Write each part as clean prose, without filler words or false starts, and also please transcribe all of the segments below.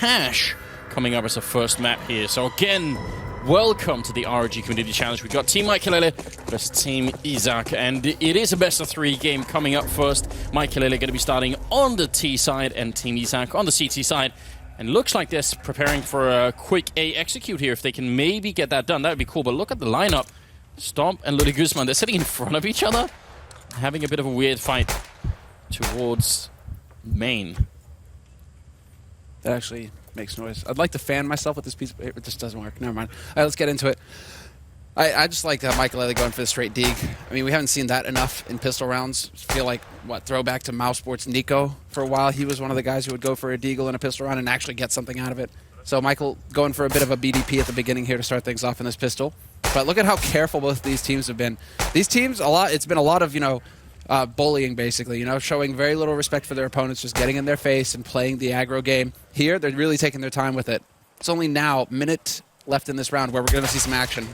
Hash coming up as a first map here. So again, welcome to the ROG Community Challenge. We've got Team Maikelele versus Team Izak, and it is a best-of-3 game coming up first. Maikelele going to be starting on the T side and Team Izak on the CT side. And looks like they're preparing for a quick A execute here. If they can maybe get that done, that would be cool. But look at the lineup. Stomp and Lily Guzman, they're sitting in front of each other, having a bit of a weird fight towards main. That actually makes noise. I'd like to fan myself with this piece of paper. It just doesn't work. Never mind. All right, let's get into it. I just like Maikelele going for the straight dig. I mean, we haven't seen that enough in pistol rounds. I feel like, throwback to Mouse Sports Nico for a while. He was one of the guys who would go for a deagle in a pistol round and actually get something out of it. So Michael going for a bit of a BDP at the beginning here to start things off in this pistol. But look at how careful both of these teams have been. These teams, it's been a lot of, bullying, basically, showing very little respect for their opponents, just getting in their face and playing the aggro game. Here, they're really taking their time with it. It's only now, minute left in this round, where we're going to see some action.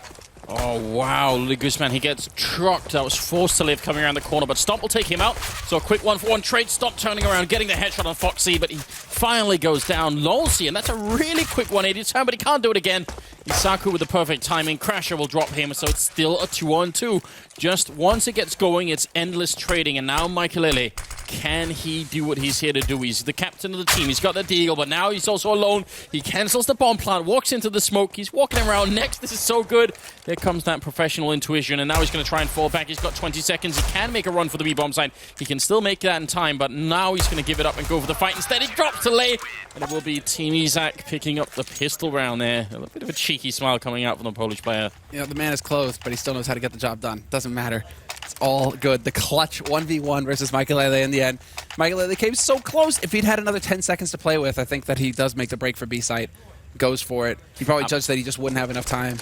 Oh, wow. Lily Guzman, he gets trucked. That was forced to live coming around the corner, but Stomp will take him out. So a quick one-for-one trade. Stomp turning around, getting the headshot on Foxy, but he finally goes down. Lolsey, and that's a really quick 180 turn, but he can't do it again. Isaku with the perfect timing. Crasher will drop him, so it's still a 2-on-2. Just once it gets going, it's endless trading, and now Maikelele, can he do what he's here to do? He's the captain of the team. He's got the deal, but now he's also alone. He cancels the bomb plant, walks into the smoke. He's walking around next. This is so good. There comes that professional intuition, and now he's going to try and fall back. He's got 20 seconds. He can make a run for the B-bomb side. He can still make that in time, but now he's going to give it up and go for the fight. Instead, he drops to lay, and it will be Team Izak picking up the pistol round there. A bit of a cheeky smile coming out from the Polish player. The man is clothed, but he still knows how to get the job done. Doesn't matter. It's all good. The clutch 1v1 versus Maikelele in the end. Maikelele came so close. If he'd had another 10 seconds to play with, I think that he does make the break for B site. Goes for it. He probably judged that he just wouldn't have enough time.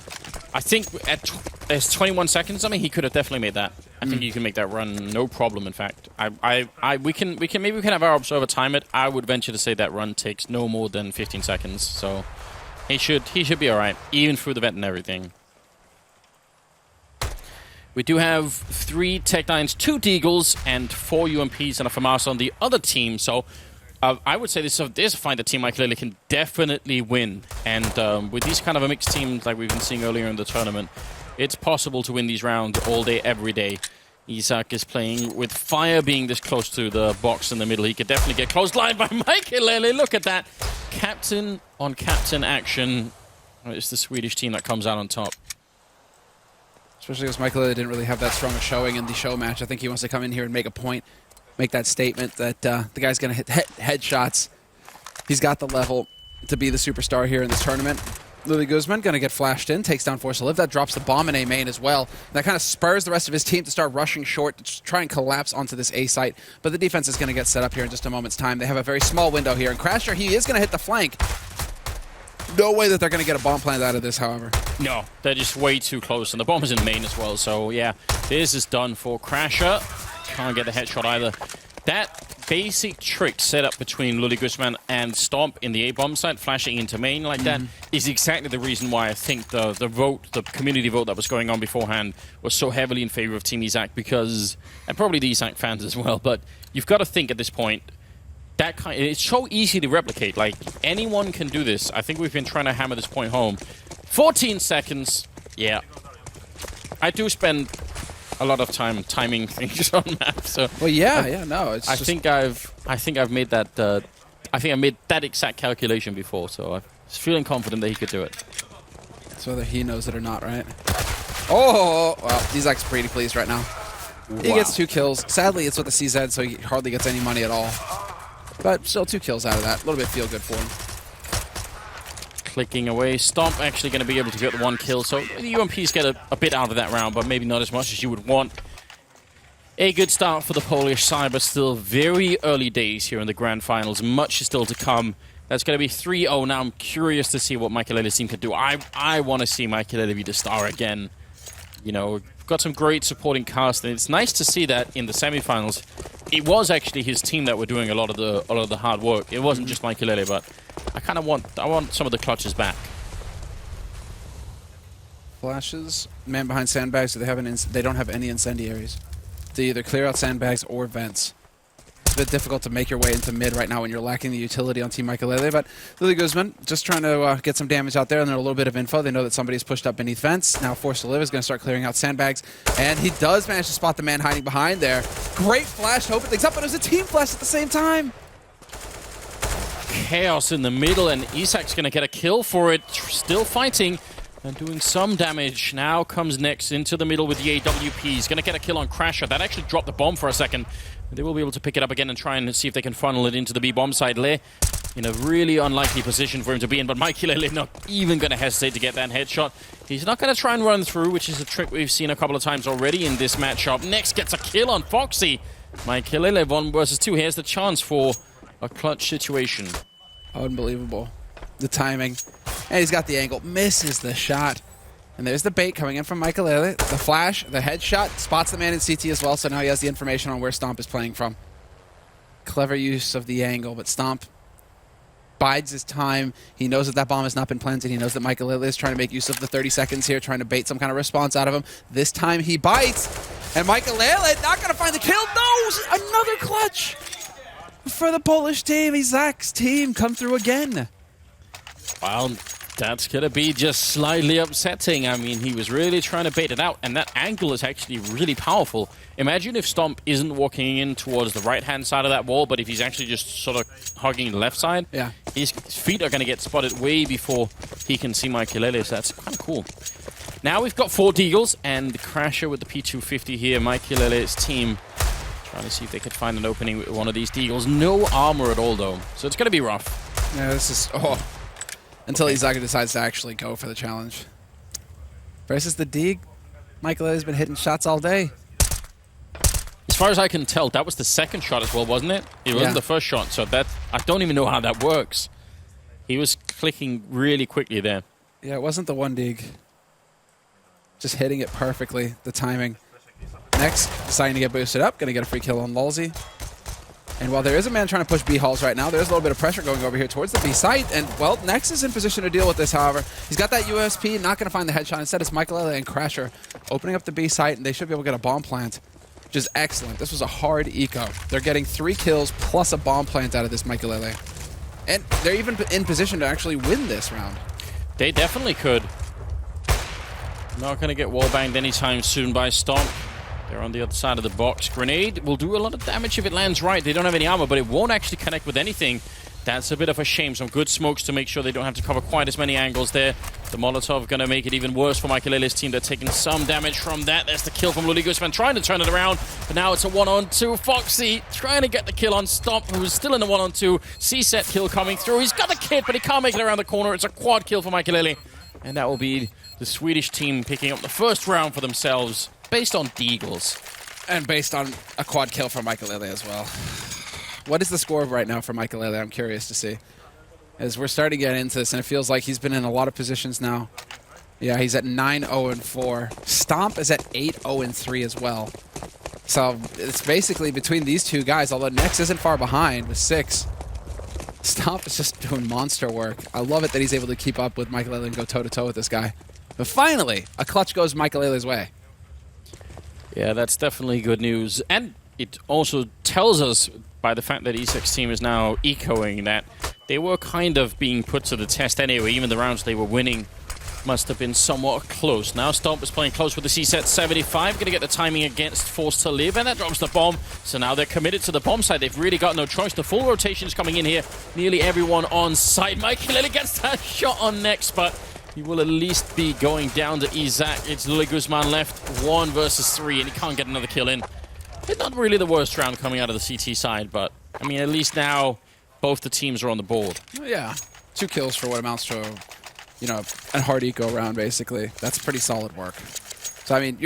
I think at 21 seconds, he could have definitely made that. I think you can make that run no problem. In fact, we can have our observer time it. I would venture to say that run takes no more than 15 seconds. So he should be all right, even through the vent and everything. We do have 3 Tech-9s, 2 Deagles, and 4 UMPs and a FAMAS on the other team. So I would say this is a fight that Team Maikelele can definitely win. And with these kind of a mixed teams like we've been seeing earlier in the tournament, it's possible to win these rounds all day, every day. Izak is playing with fire being this close to the box in the middle. He could definitely get closed line by Maikelele. Look at that. Captain on captain action. It's the Swedish team that comes out on top. Especially because Maikelele didn't really have that strong a showing in the show match. I think he wants to come in here and make a point, make that statement that the guy's going to hit headshots. He's got the level to be the superstar here in this tournament. Lily Guzman going to get flashed in, takes down Force to Live. That drops the bomb in A main as well. That kind of spurs the rest of his team to start rushing short, to try and collapse onto this A site. But the defense is going to get set up here in just a moment's time. They have a very small window here. And Crasher, he is going to hit the flank. No way that they're going to get a bomb plant out of this, however. No, they're just way too close. And the bomb is in main as well. So, yeah, this is done for Crasher. Can't get the headshot either. That basic trick set up between Lily Guzman and Stomp in the A-bomb site, flashing into main like that, is exactly the reason why I think the community vote that was going on beforehand was so heavily in favor of Team Izak, because, and probably the Izak fans as well, but you've got to think at this point, it's so easy to replicate. Like, anyone can do this. I think we've been trying to hammer this point home. 14 seconds. Yeah. I do spend a lot of time timing things on maps. So well, no. It's I think I've made that. I think I made that exact calculation before. So I'm feeling confident that he could do it. It's whether he knows it or not, right? Oh, well, Izak's pretty pleased right now. Wow. He gets 2 kills. Sadly, it's with the CZ, so he hardly gets any money at all. But still 2 kills out of that. A little bit feel good for him. Clicking away. Stomp actually going to be able to get the 1 kill. So the UMPs get a bit out of that round, but maybe not as much as you would want. A good start for the Polish side, but still very early days here in the Grand Finals. Much is still to come. That's going to be 3-0 now. I'm curious to see what Maikelele's team can do. I want to see Maikelele be the star again. Got some great supporting cast, and it's nice to see that in the semifinals. It was actually his team that were doing a lot of the hard work. It wasn't just Maikelele, but I want some of the clutches back. Flashes, man behind sandbags, so they don't have any incendiaries. They either clear out sandbags or vents. a bit difficult to make your way into mid right now when you're lacking the utility on Team Maikelele, but Lily Guzman just trying to get some damage out there, and then a little bit of info. They know that somebody's pushed up beneath fence. Now Forced to Live is going to start clearing out sandbags, and he does manage to spot the man hiding behind there. Great flash to open things up, but it was a team flash at the same time. Chaos in the middle, and Izak's going to get a kill for it. Still fighting and doing some damage. Now comes next into the middle with the AWP. He's going to get a kill on Crasher. That actually dropped the bomb for a second. They will be able to pick it up again and try and see if they can funnel it into the B bomb side. Le in a really unlikely position for him to be in, but Maikelele not even going to hesitate to get that headshot. He's not going to try and run through, which is a trick we've seen a couple of times already in this matchup. Next gets a kill on Foxy. Maikelele 1 versus 2. Here's the chance for a clutch situation. Unbelievable. The timing. And he's got the angle. Misses the shot. And there's the bait coming in from Maikelele. The flash, the headshot, spots the man in CT as well, so now he has the information on where Stomp is playing from. Clever use of the angle, but Stomp bides his time. He knows that that bomb has not been planted. He knows that Maikelele is trying to make use of the 30 seconds here, trying to bait some kind of response out of him. This time he bites, and Maikelele not going to find the kill. No! Another clutch for the Polish team. Izak's team come through again. Well, that's going to be just slightly upsetting. I mean, he was really trying to bait it out, and that angle is actually really powerful. Imagine if Stomp isn't walking in towards the right-hand side of that wall, but if he's actually just sort of hugging the left side, yeah, his feet are going to get spotted way before he can see Maikelele, so that's kind of cool. Now we've got 4 Deagles, and the Crasher with the P250 here. Maikelele's team trying to see if they could find an opening with one of these Deagles. No armor at all, though, so it's going to be rough. Yeah, this is... Oh. Until Izak decides to actually go for the challenge. Versus the Deag, Maikelele has been hitting shots all day. As far as I can tell, that was the second shot as well, wasn't it? It wasn't the first shot, so that I don't even know how that works. He was clicking really quickly there. Yeah, it wasn't the one Deag. Just hitting it perfectly, the timing. Next, deciding to get boosted up, going to get a free kill on Lulzy. And while there is a man trying to push B halls right now, there's a little bit of pressure going over here towards the B site. And, well, Nex is in position to deal with this, however. He's got that USP, not going to find the headshot. Instead, it's Maikelele and Crasher opening up the B site, and they should be able to get a bomb plant, which is excellent. This was a hard eco. They're getting 3 kills plus a bomb plant out of this Maikelele. And they're even in position to actually win this round. They definitely could. Not going to get wallbanged anytime soon by Stomp. They're on the other side of the box. Grenade will do a lot of damage if it lands right. They don't have any armor, but it won't actually connect with anything. That's a bit of a shame. Some good smokes to make sure they don't have to cover quite as many angles there. The Molotov going to make it even worse for Maikelele's team. They're taking some damage from that. There's the kill from Luli Guzman, trying to turn it around. But now it's a 1-on-2. Foxy trying to get the kill on Stomp, who's still in the 1-on-2. C-set kill coming through. He's got the kit, but he can't make it around the corner. It's a quad kill for Maikelele. And that will be the Swedish team picking up the first round for themselves, based on Deagles. And based on a quad kill from Maikelele as well. What is the score right now for Maikelele? I'm curious to see. As we're starting to get into this, and it feels like he's been in a lot of positions now. Yeah, he's at 9-0-4. Stomp is at 8-0-3 as well. So it's basically between these two guys, although Nex isn't far behind with 6. Stomp is just doing monster work. I love it that he's able to keep up with Maikelele and go toe-to-toe with this guy. But finally, a clutch goes Maikelele's way. Yeah, that's definitely good news. And it also tells us, by the fact that Izak's team is now echoing, that they were kind of being put to the test anyway. Even the rounds they were winning must have been somewhat close. Now Stomp is playing close with the C-set 75. Going to get the timing against Forced to Live, and that drops the bomb. So now they're committed to the bomb side. They've really got no choice. The full rotation is coming in here. Nearly everyone on site. Maikelele gets that shot on next, but he will at least be going down to Izak. It's Luli Guzman left, 1 versus 3, and he can't get another kill in. It's not really the worst round coming out of the CT side, but, I mean, at least now both the teams are on the board. Yeah, 2 kills for what amounts to, you know, a hard eco round, basically. That's pretty solid work. So, I mean,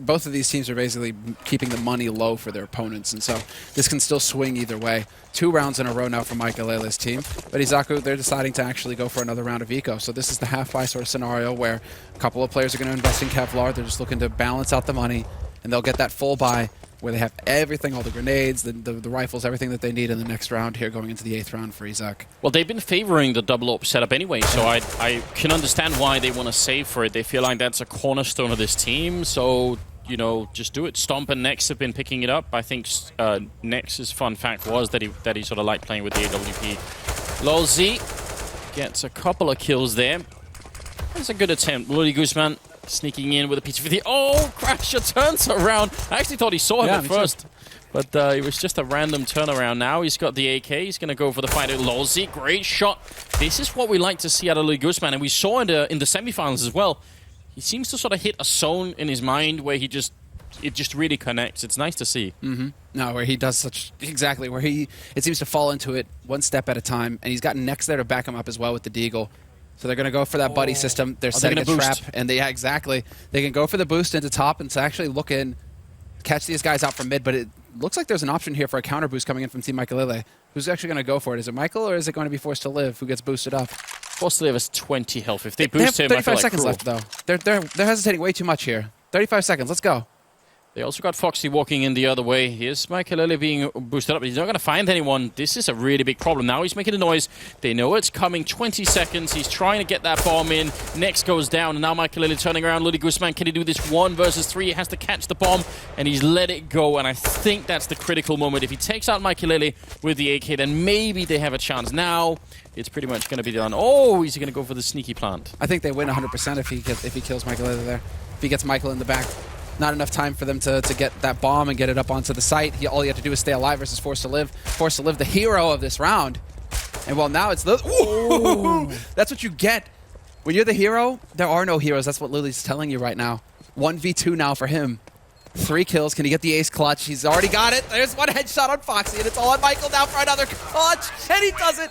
both of these teams are basically keeping the money low for their opponents, and so this can still swing either way. 2 rounds in a row now for Maikelele's team, but Izaku, they're deciding to actually go for another round of eco. So this is the half-buy sort of scenario where a couple of players are going to invest in Kevlar. They're just looking to balance out the money, and they'll get that full buy where they have everything, all the grenades, the rifles, everything that they need in the next round here going into the 8th round for Izak. Well, they've been favoring the double up setup anyway, so I can understand why they want to save for it. They feel like that's a cornerstone of this team, so you know, just do it. Stomp and Nex have been picking it up. I think Nex's fun fact was that he sort of liked playing with the AWP. LolZ gets a couple of kills there. That's a good attempt. Lily Guzman sneaking in with a P250. Oh, Crasher turns around. I actually thought he saw him at first. But it was just a random turnaround. Now he's got the AK. He's going to go for the fight at LolZ. Great shot. This is what we like to see out of Lily Guzman. And we saw in the semifinals as well. He seems to sort of hit a zone in his mind where it just really connects. It's nice to see. No, where he does exactly where it seems to fall into it one step at a time, and he's got Nex there to back him up as well with the Deagle. So they're going to go for that buddy system. They're setting a trap, and yeah, exactly. They can go for the boost into top and to actually look in, catch these guys out from mid, but it looks like there's an option here for a counter boost coming in from Team Maikelele. Who's actually going to go for it? Is it Michael, or is it going to be Forced to Live who gets boosted up? Forced to Live has 20 health. If they boost him, 35 I feel seconds like left, though. They're hesitating way too much here. 35 seconds. Let's go. They also got Foxy walking in the other way. Here's Maikelele being boosted up. He's not going to find anyone. This is a really big problem. Now he's making a noise. They know it's coming. 20 seconds. He's trying to get that bomb in. Next goes down. And now Maikelele turning around. Lily Guzman, can he do this 1 versus 3? He has to catch the bomb. And he's let it go. And I think that's the critical moment. If he takes out Maikelele with the AK, then maybe they have a chance. Now it's pretty much going to be done. Oh, he's going to go for the sneaky plant. I think they win 100% if he kills Maikelele there. If he gets Michael in the back. Not enough time for them to get that bomb and get it up onto the site. All you have to do is stay alive versus Forced to Live. Forced to Live, the hero of this round. And well, now it's ooh, that's what you get. When you're the hero, there are no heroes. That's what Lily's telling you right now. 1v2 now for him. 3 kills. Can he get the ace clutch? He's already got it. There's one headshot on Foxy, and it's all on Michael now for another clutch. And he does it.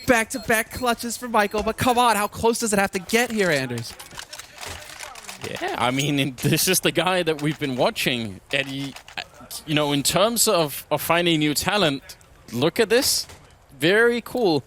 Back-to-back clutches for Michael. But come on, how close does it have to get here, Anders? Yeah, I mean, this is the guy that we've been watching. And he, you know, in terms of finding new talent, look at this. Very cool.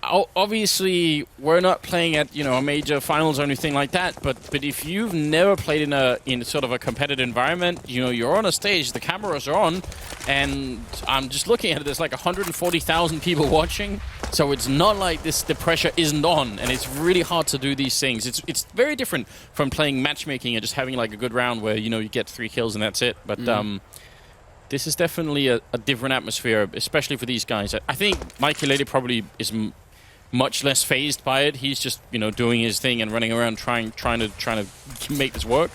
Obviously, we're not playing at, you know, a major finals or anything like that, but if you've never played in sort of a competitive environment, you know, you're on a stage, the cameras are on, and I'm just looking at it, there's like 140,000 people watching, so it's not like the pressure isn't on, and it's really hard to do these things. It's very different from playing matchmaking and just having like a good round where, you know, you get 3 kills and that's it, but this is definitely a different atmosphere, especially for these guys. I think Maikelele probably is much less phased by it. He's just, you know, doing his thing and running around trying to make this work.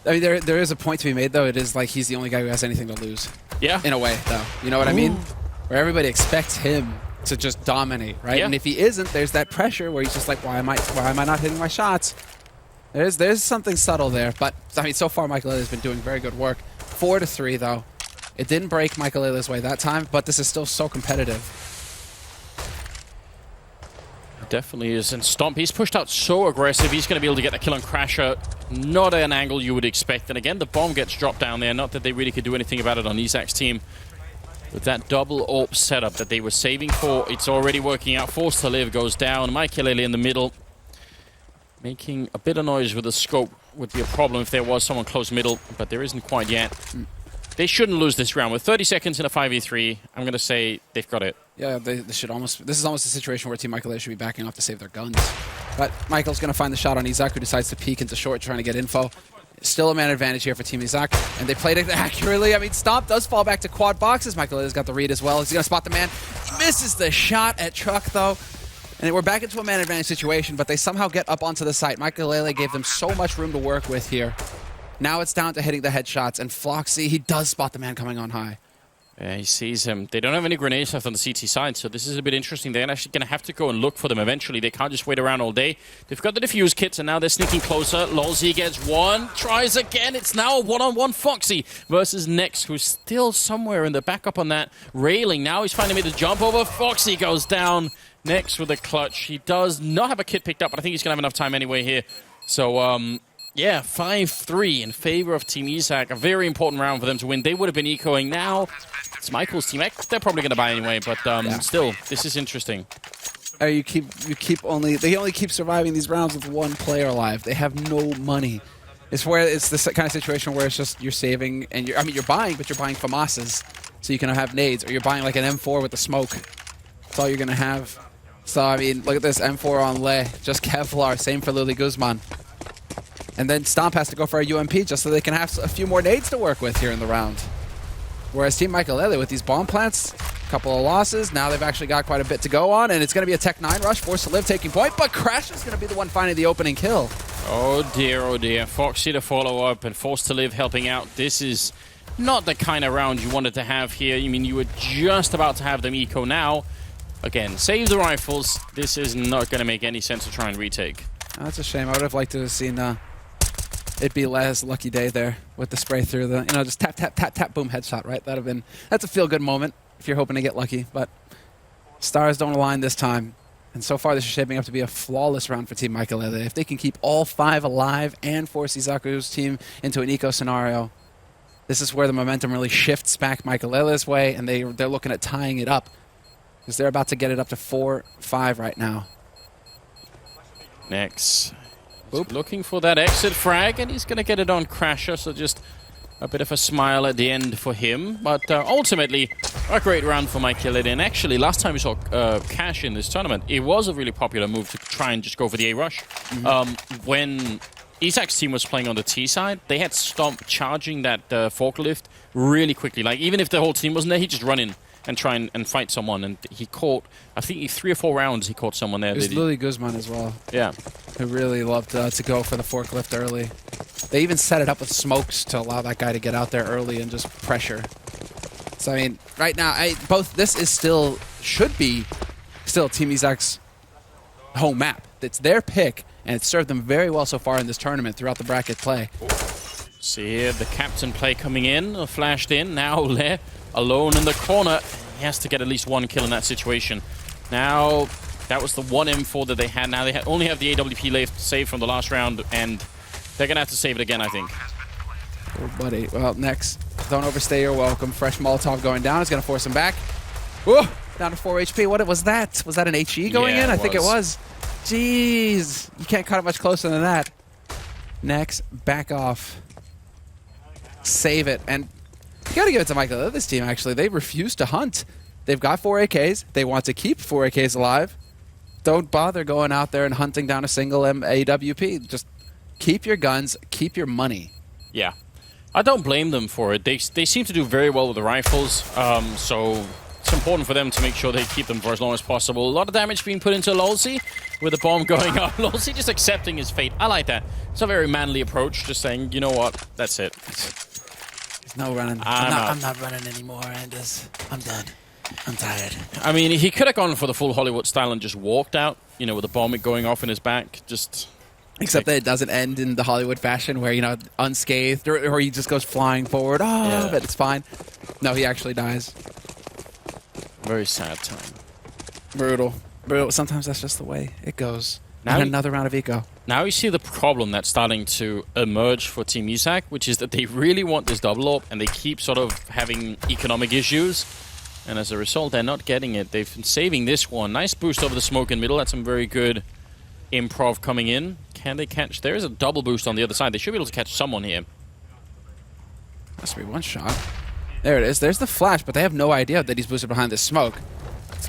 I mean, there is a point to be made, though. It is like he's the only guy who has anything to lose. Yeah. In a way, though. You know what I mean? Where everybody expects him to just dominate, right? Yeah. And if he isn't, there's that pressure where he's just like, why am I not hitting my shots? There's something subtle there. But, I mean, so far, Maikelele has been doing very good work. 4-3, though. It didn't break Maikelele's way that time, but this is still so competitive. It definitely is. And Stomp, he's pushed out so aggressive. He's going to be able to get the kill on Crasher. Not an angle you would expect. And again, the bomb gets dropped down there. Not that they really could do anything about it on Izak's team. With that double AWP setup that they were saving for, it's already working out. Forced to Live goes down. Maikelele in the middle. Making a bit of noise with the scope would be a problem if there was someone close middle, but there isn't quite yet. They shouldn't lose this round. With 30 seconds in a 5v3, I'm going to say they've got it. Yeah, they should almost... This is almost a situation where Team Maikelele should be backing off to save their guns. But Michael's going to find the shot on Izak, who decides to peek into short, trying to get info. Still a man advantage here for Team Izak, and they played it accurately. I mean, Stomp does fall back to quad boxes. Maikelele's got the read as well. He's going to spot the man. He misses the shot at Truck, though. And we're back into a man advantage situation, but they somehow get up onto the site. Maikelele gave them so much room to work with here. Now it's down to hitting the headshots, and Floxy, he does spot the man coming on high. Yeah, he sees him. They don't have any grenades left on the CT side, so this is a bit interesting. They're actually going to have to go and look for them eventually. They can't just wait around all day. They've got the defuse kits, and now they're sneaking closer. LolZ gets one, tries again. It's now a one-on-one Foxy versus Nex, who's still somewhere in the backup on that railing. Now he's finally made the jump over. Foxy goes down. Nex with a clutch. He does not have a kit picked up, but I think he's going to have enough time anyway here. So, yeah, 5-3 in favor of Team Izak. A very important round for them to win. They would have been ecoing. Now it's Michael's team. They're probably going to buy anyway, but still, this is interesting. They only keep surviving these rounds with one player alive. They have no money. It's this kind of situation where it's just you're saving and you're buying, but you're buying FAMASs so you can have nades, or you're buying like an M4 with the smoke. That's all you're going to have. So, I mean, look at this M4 on Le. Just Kevlar. Same for Lily Guzman. And then Stomp has to go for a UMP just so they can have a few more nades to work with here in the round. Whereas Team Maikelele with these bomb plants, a couple of losses, now they've actually got quite a bit to go on, and it's going to be a Tech 9 rush, Forced to Live taking point, but Crash is going to be the one finding the opening kill. Oh dear, Foxy to follow up and Forced to Live helping out. This is not the kind of round you wanted to have here. I mean, you were just about to have them eco now. Again, save the rifles. This is not going to make any sense to try and retake. Oh, that's a shame. I would have liked to have seen it be last lucky day there with the spray through the, just tap, tap, tap, tap, boom, headshot, right? That's a feel-good moment if you're hoping to get lucky, but stars don't align this time. And so far, this is shaping up to be a flawless round for Team Maikelele. If they can keep all 5 alive and force Izaku's team into an eco scenario, this is where the momentum really shifts back Maikelele's way, and they're looking at tying it up because they're about to get it up to 4-5 right now. Next. Looking for that exit frag, and he's going to get it on Crasher, so just a bit of a smile at the end for him. But ultimately, a great round for Maikelele. And actually, last time we saw Cash in this tournament, it was a really popular move to try and just go for the A-Rush. When Izak's team was playing on the T side, they had Stomp charging that forklift really quickly. Like, even if the whole team wasn't there, he'd just run in and try and fight someone. And he caught, I think 3 or 4 rounds he caught someone there. There's Lily Guzman as well. Yeah. Who really loved to go for the forklift early. They even set it up with smokes to allow that guy to get out there early and just pressure. So, I mean, right now, this is should be Team Izak's home map. It's their pick, and it's served them very well so far in this tournament throughout the bracket play. See here, the captain play coming in, flashed in. Now Le alone in the corner. He has to get at least 1 kill in that situation. Now, that was the 1 M4 that they had. Now they only have the AWP left saved from the last round, and they're going to have to save it again, I think. Oh, buddy. Well, next, don't overstay your welcome. Fresh Molotov going down is going to force him back. Whoa! Down to 4 HP. What was that? Was that an HE going in? I think it was. Jeez. You can't cut it much closer than that. Next, back off. Save it. And you got to give it to Maikelele, this team, actually. They refuse to hunt. They've got 4 AKs. They want to keep 4 AKs alive. Don't bother going out there and hunting down a single AWP. Just keep your guns, keep your money. Yeah. I don't blame them for it. They seem to do very well with the rifles, so it's important for them to make sure they keep them for as long as possible. A lot of damage being put into Lolsey with the bomb going up. Lolsey just accepting his fate. I like that. It's a very manly approach, just saying, you know what, that's it. There's no running. I'm not running anymore, Anders. I'm done. I'm tired. I mean, he could have gone for the full Hollywood style and just walked out, with the bomb going off in his back. Except that it doesn't end in the Hollywood fashion where, unscathed, or he just goes flying forward. Oh, yeah. But it's fine. No, he actually dies. Very sad time. Brutal. Sometimes that's just the way it goes. Now another round of eco. Now you see the problem that's starting to emerge for Team Izak, which is that they really want this double AWP, and they keep sort of having economic issues. And as a result, they're not getting it. They've been saving this one. Nice boost over the smoke in middle. That's some very good improv coming in. Can they catch? There is a double boost on the other side. They should be able to catch someone here. Must be 1 shot. There it is. There's the flash, but they have no idea that he's boosted behind the smoke.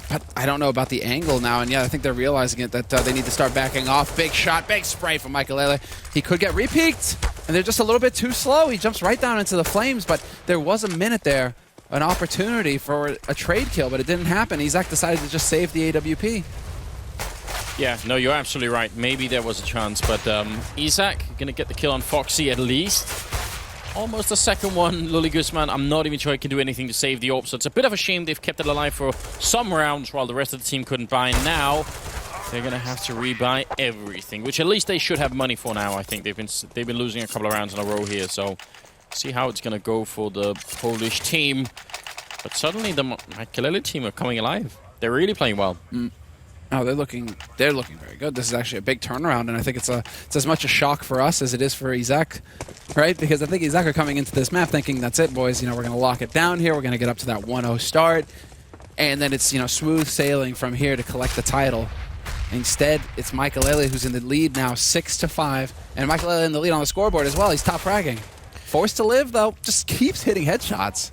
But I don't know about the angle now, and yeah, I think they're realizing it, that they need to start backing off. Big shot, big spray from Maikelele. He could get repeaked, and they're just a little bit too slow. He jumps right down into the flames, but there was a minute there, an opportunity for a trade kill, but it didn't happen. Izak decided to just save the AWP. Yeah, no, you're absolutely right. Maybe there was a chance, but Izak going to get the kill on Foxy at least. Almost a second one, Lily Guzman. I'm not even sure he can do anything to save the AWP, so it's a bit of a shame they've kept it alive for some rounds while the rest of the team couldn't buy. Now, they're going to have to rebuy everything, which at least they should have money for now, I think. They've been losing a couple of rounds in a row here, so see how it's going to go for the Polish team. But suddenly the Maikelele team are coming alive. They're really playing well. Oh, they're looking very good. This is actually a big turnaround, and I think it's as much a shock for us as it is for Izak, right? Because I think Izak are coming into this map thinking, that's it, boys. We're going to lock it down here. We're going to get up to that 1-0 start, and then it's smooth sailing from here to collect the title. Instead, it's Maikelele who's in the lead now, 6-5, and Maikelele in the lead on the scoreboard as well. He's top fragging. Forced to Live though, just keeps hitting headshots.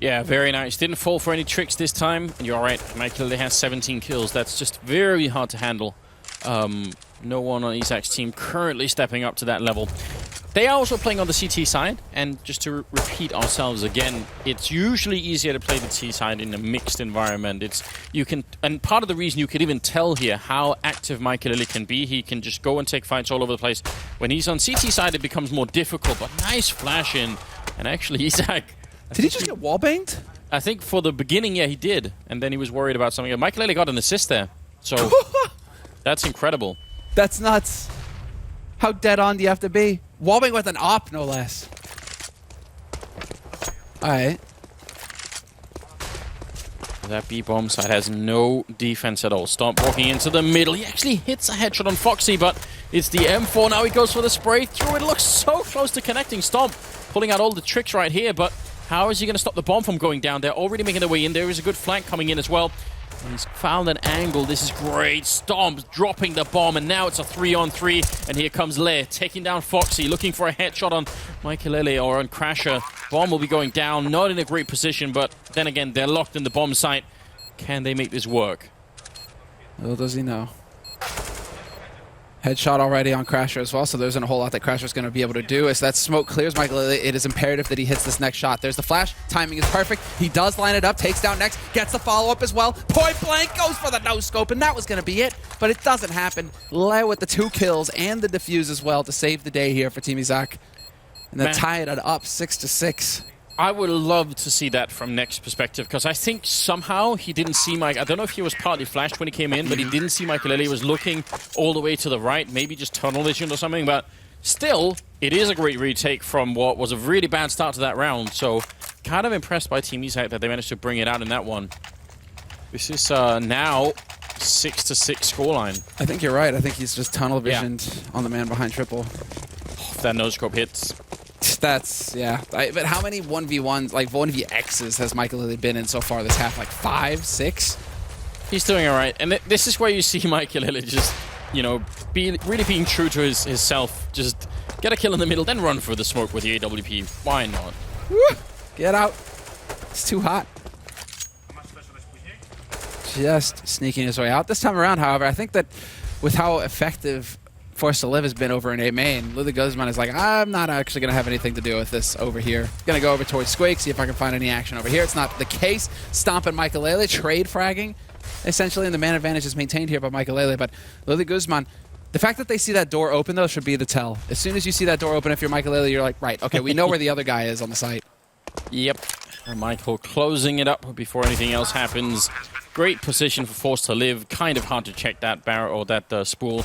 Yeah, very nice. Didn't fall for any tricks this time. And you're right, Maikelele has 17 kills. That's just very hard to handle. No one on Izak's team currently stepping up to that level. They are also playing on the CT side, and just to repeat ourselves again, it's usually easier to play the T side in a mixed environment. And part of the reason you could even tell here how active Maikelele can be, he can just go and take fights all over the place. When he's on CT side, it becomes more difficult, but nice flash in. And actually, Izak... Did he just get wallbanged? I think for the beginning, yeah, he did. And then he was worried about something. Maikelele got an assist there. So, that's incredible. That's nuts. How dead on do you have to be? Wallbang with an op, no less. Alright. That B-bomb side has no defense at all. Stomp walking into the middle. He actually hits a headshot on Foxy, but it's the M4. Now he goes for the spray through. It looks so close to connecting. Stomp pulling out all the tricks right here, but how is he going to stop the bomb from going down? They're already making their way in. There is a good flank coming in as well. He's found an angle. This is great. Stomp dropping the bomb, and now it's a 3-on-3. And here comes Le taking down Foxy, looking for a headshot on Maikelele or on Crasher. Bomb will be going down. Not in a great position, but then again, they're locked in the bomb site. Can they make this work? Little does he know. Headshot already on Crasher as well, so there isn't a whole lot that Crasher's going to be able to do. As that smoke clears Maikelele, it is imperative that he hits this next shot. There's the flash. Timing is perfect. He does line it up, takes down next, gets the follow-up as well. Point blank, goes for the no-scope, and that was going to be it. But it doesn't happen. Le with the 2 kills and the defuse as well to save the day here for Team Izak. And they tie it up 6-6. I would love to see that from Next perspective, because I think somehow he didn't see Mike. I don't know if he was partly flashed when he came in, but he didn't see Maikelele. He was looking all the way to the right, maybe just tunnel vision or something. But still, it is a great retake from what was a really bad start to that round. So, kind of impressed by Team Izak that they managed to bring it out in that one. This is now 6-6 scoreline. I think you're right. I think he's just tunnel visioned on the man behind triple. If that no-scope hits. That's, yeah. But how many 1v1s, like 1vx's has Maikelele been in so far this half? Like 5, 6? He's doing all right. And this is where you see Maikelele just, you know, really being true to his self. Just get a kill in the middle, then run for the smoke with the AWP. Why not? Woo! Get out. It's too hot. Just sneaking his way out. This time around, however, I think that with how effective Forced to Live has been over in A main, Lily Guzman is like, I'm not actually going to have anything to do with this over here. Going to go over towards Squake, see if I can find any action over here. It's not the case. Stomping Maikelele, trade fragging, essentially, and the man advantage is maintained here by Maikelele. But Lily Guzman, the fact that they see that door open, though, should be the tell. As soon as you see that door open, if you're Maikelele, you're like, right, okay, we know where the other guy is on the site. Yep. And Michael closing it up before anything else happens. Great position for Forced to Live. Kind of hard to check that barrel or that spool.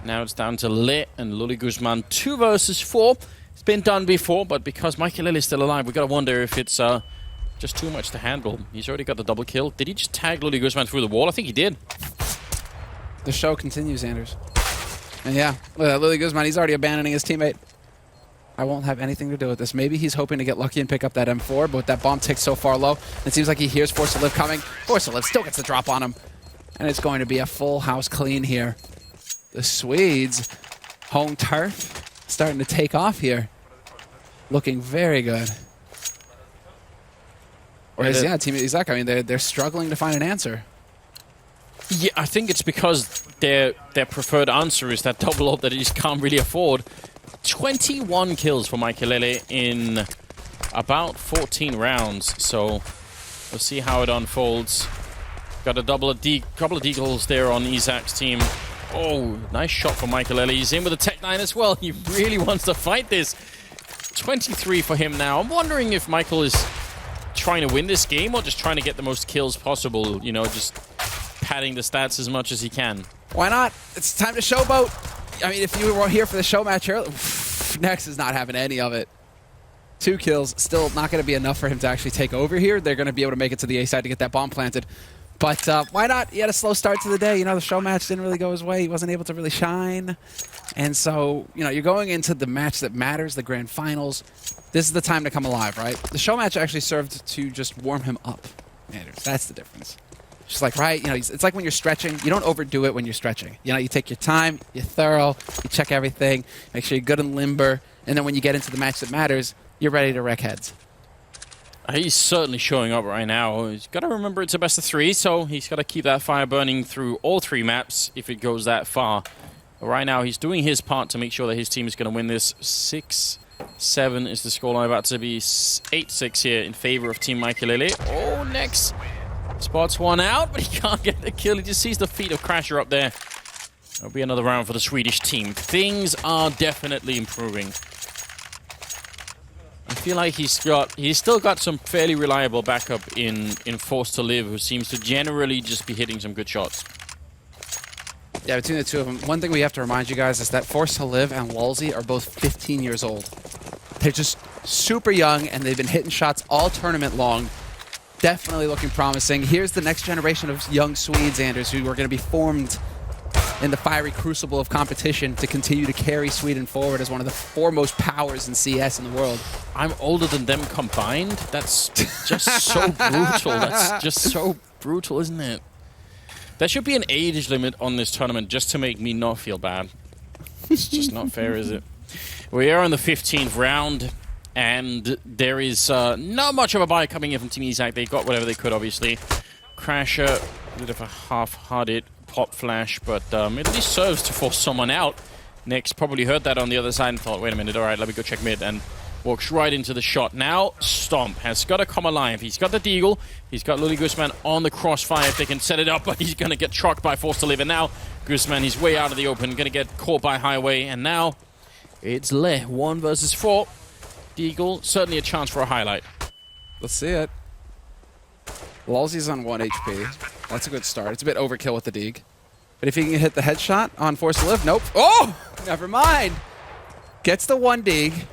Now it's down to Le and Luli Guzman. 2 versus 4. It's been done before, but because Maikelele is still alive, we've got to wonder if it's just too much to handle. He's already got the double kill. Did he just tag Luli Guzman through the wall? I think he did. The show continues, Anders. And yeah, Lily Guzman, he's already abandoning his teammate. I won't have anything to do with this. Maybe he's hoping to get lucky and pick up that M4, but that bomb ticks so far low, it seems like he hears Forced to Live coming. Forced to Live still gets the drop on him. And it's going to be a full house clean here. The Swedes, home turf, starting to take off here. Looking very good. Whereas, yeah, Team Izak, I mean, they're struggling to find an answer. Yeah, I think it's because their preferred answer is that double ult that they just can't really afford. 21 kills for Maikelele in about 14 rounds, so we'll see how it unfolds. Got a couple of deagles there on Izak's team. Oh, nice shot for Maikelele. He's in with a Tech 9 as well. He really wants to fight this. 23 for him now. I'm wondering if Michael is trying to win this game or just trying to get the most kills possible. You know, just padding the stats as much as he can. Why not? It's time to showboat. I mean, if you were here for the show match earlier, Nex is not having any of it. 2 kills, still not going to be enough for him to actually take over here. They're going to be able to make it to the A side to get that bomb planted. But why not? He had a slow start to the day. You know, the show match didn't really go his way. He wasn't able to really shine. And so, you know, you're going into the match that matters, the grand finals. This is the time to come alive, right? The show match actually served to just warm him up. That's the difference. Just like, right, you know, it's like when you're stretching. You don't overdo it when you're stretching. You know, you take your time, you're thorough, you check everything, make sure you're good and limber, and then when you get into the match that matters, you're ready to wreck heads. He's certainly showing up right now. He's got to remember it's a best of 3, so he's got to keep that fire burning through all 3 maps if it goes that far. But right now, he's doing his part to make sure that his team is going to win this. 6-7 is the scoreline, about to be 8-6 here in favor of Team Maikelele. Oh, next spots one out, but he can't get the kill. He just sees the feet of Crasher up there. That'll be another round for the Swedish team. Things are definitely improving. I feel like he's still got some fairly reliable backup in Forced to Live, who seems to generally just be hitting some good shots. Yeah, between the two of them, one thing we have to remind you guys is that Forced to Live and Lulzy are both 15 years old. They're just super young, and they've been hitting shots all tournament long. Definitely looking promising. Here's the next generation of young Swedes, Anders, who are going to be formed in the fiery crucible of competition to continue to carry Sweden forward as one of the foremost powers in CS in the world. I'm older than them combined? That's just so brutal. That's just so brutal, isn't it? There should be an age limit on this tournament just to make me not feel bad. It's just not fair, is it? We are in the 15th round, and there is not much of a buy coming in from Team Izak. They got whatever they could, obviously. Crasher, a bit of a half-hearted pop flash, but it at least serves to force someone out. Next probably heard that on the other side and thought, wait a minute, all right, let me go check mid, and walks right into the shot. Now, Stomp has got to come alive. He's got the Deagle. He's got Lily Guzman on the crossfire if they can set it up, but he's going to get trucked by Forced to Live. And now, Guzman, he's way out of the open, going to get caught by Highway. And now, it's Le, 1 versus 4. Deagle, certainly a chance for a highlight. Let's see it. Lulzy's on 1 HP. That's a good start. It's a bit overkill with the Deag. But if he can hit the headshot on Forced to Live, nope. Oh! Never mind. Gets the 1 Deag.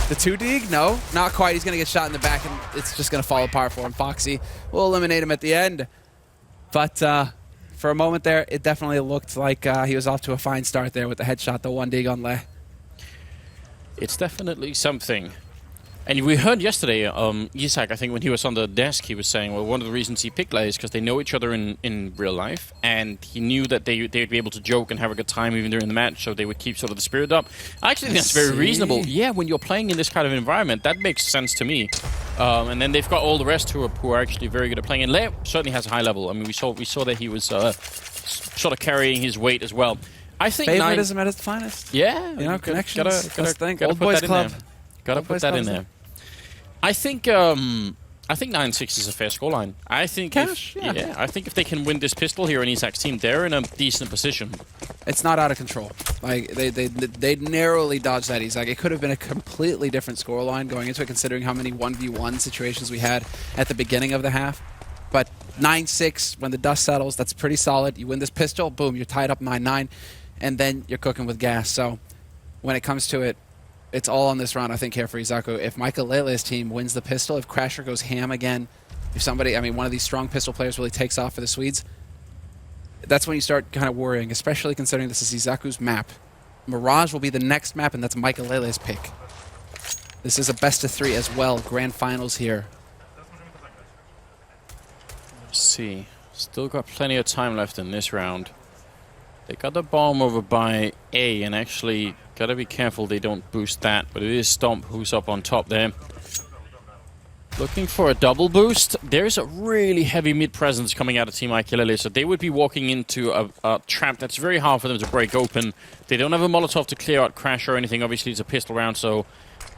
The 2 Deag? No, not quite. He's going to get shot in the back, and it's just going to fall apart for him. Foxy will eliminate him at the end. But for a moment there, it definitely looked like he was off to a fine start there with the headshot, the 1 Deag on Le. It's definitely something. And we heard yesterday, Izak, I think when he was on the desk, he was saying, well, one of the reasons he picked Le is because they know each other in real life, and he knew that they'd be able to joke and have a good time even during the match, so they would keep sort of the spirit up. I actually think that's very reasonable. Yeah, when you're playing in this kind of environment, that makes sense to me. And then they've got all the rest who are actually very good at playing. And Le certainly has a high level. I mean, we saw that he was sort of carrying his weight as well. I think favoritism at its finest. Yeah, you know, connections. Gotta Old boys club. Gotta put that in there. I think 9-6 is a fair scoreline. I think I think if they can win this pistol here in Izak's team, they're in a decent position. It's not out of control. Like they narrowly dodged that Izak. It could have been a completely different scoreline going into it, considering how many 1v1 situations we had at the beginning of the half. But 9-6, when the dust settles, that's pretty solid. You win this pistol, boom, you're tied up 9-9, and then you're cooking with gas. So when it comes to it, it's all on this round, I think, here for Izak. If Maikelele's team wins the pistol, if Crasher goes ham again, if somebody, I mean, one of these strong pistol players really takes off for the Swedes, that's when you start kind of worrying, especially considering this is Izaku's map. Mirage will be the next map, and that's Maikelele's pick. This is a best of 3 as well, grand finals here. Let's see. Still got plenty of time left in this round. They got the bomb over by A, and actually gotta be careful they don't boost that, but it is Stomp who's up on top there. Looking for a double boost. There's a really heavy mid presence coming out of Team Maikelele, so they would be walking into a trap that's very hard for them to break open. They don't have a Molotov to clear out Crash or anything. Obviously, it's a pistol round, so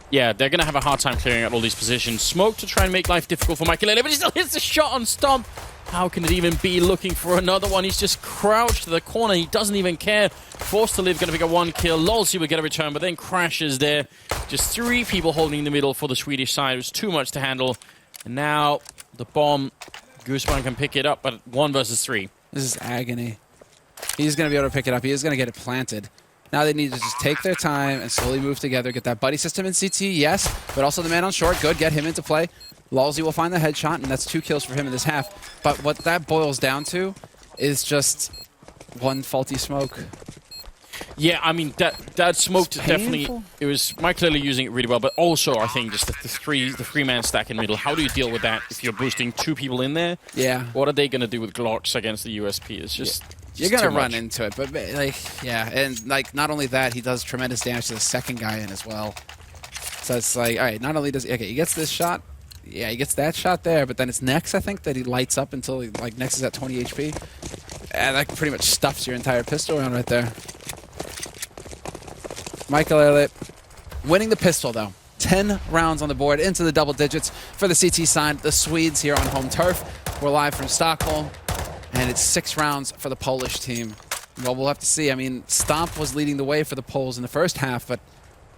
yeah, they're going to have a hard time clearing out all these positions. Smoke to try and make life difficult for Maikelele, but he still hits the shot on Stomp. How can it even be? Looking for another one. He's just crouched to the corner. He doesn't even care. Forced to Live, going to pick a 1 kill. Lulzy will get a return, but then crashes there. Just 3 people holding the middle for the Swedish side. It was too much to handle. And now the bomb. Guzman can pick it up, but 1 versus 3. This is agony. He's going to be able to pick it up. He is going to get it planted. Now they need to just take their time and slowly move together. Get that buddy system in CT, yes. But also the man on short, good. Get him into play. Lulzy will find the headshot, and that's 2 kills for him in this half. But what that boils down to is just 1 faulty smoke. Yeah, I mean, that smoke definitely... It was Maikelele using it really well, but also, I think, just the three-man stack in the middle. How do you deal with that if you're boosting 2 people in there? Yeah. What are they going to do with Glocks against the USP? It's just... You're going to run into it, but, like, yeah. And, like, not only that, he does tremendous damage to the second guy in as well. So it's like, all right, not only does... Okay, he gets this shot. Yeah, he gets that shot there, but then it's Nex, I think, that he lights up until like Nex is at 20 HP. And that pretty much stuffs your entire pistol round right there. Maikelele winning the pistol, though. 10 rounds on the board, into the double digits for the CT side. The Swedes here on home turf. We're live from Stockholm, and it's 6 rounds for the Polish team. Well, we'll have to see. I mean, Stomp was leading the way for the Poles in the first half, but...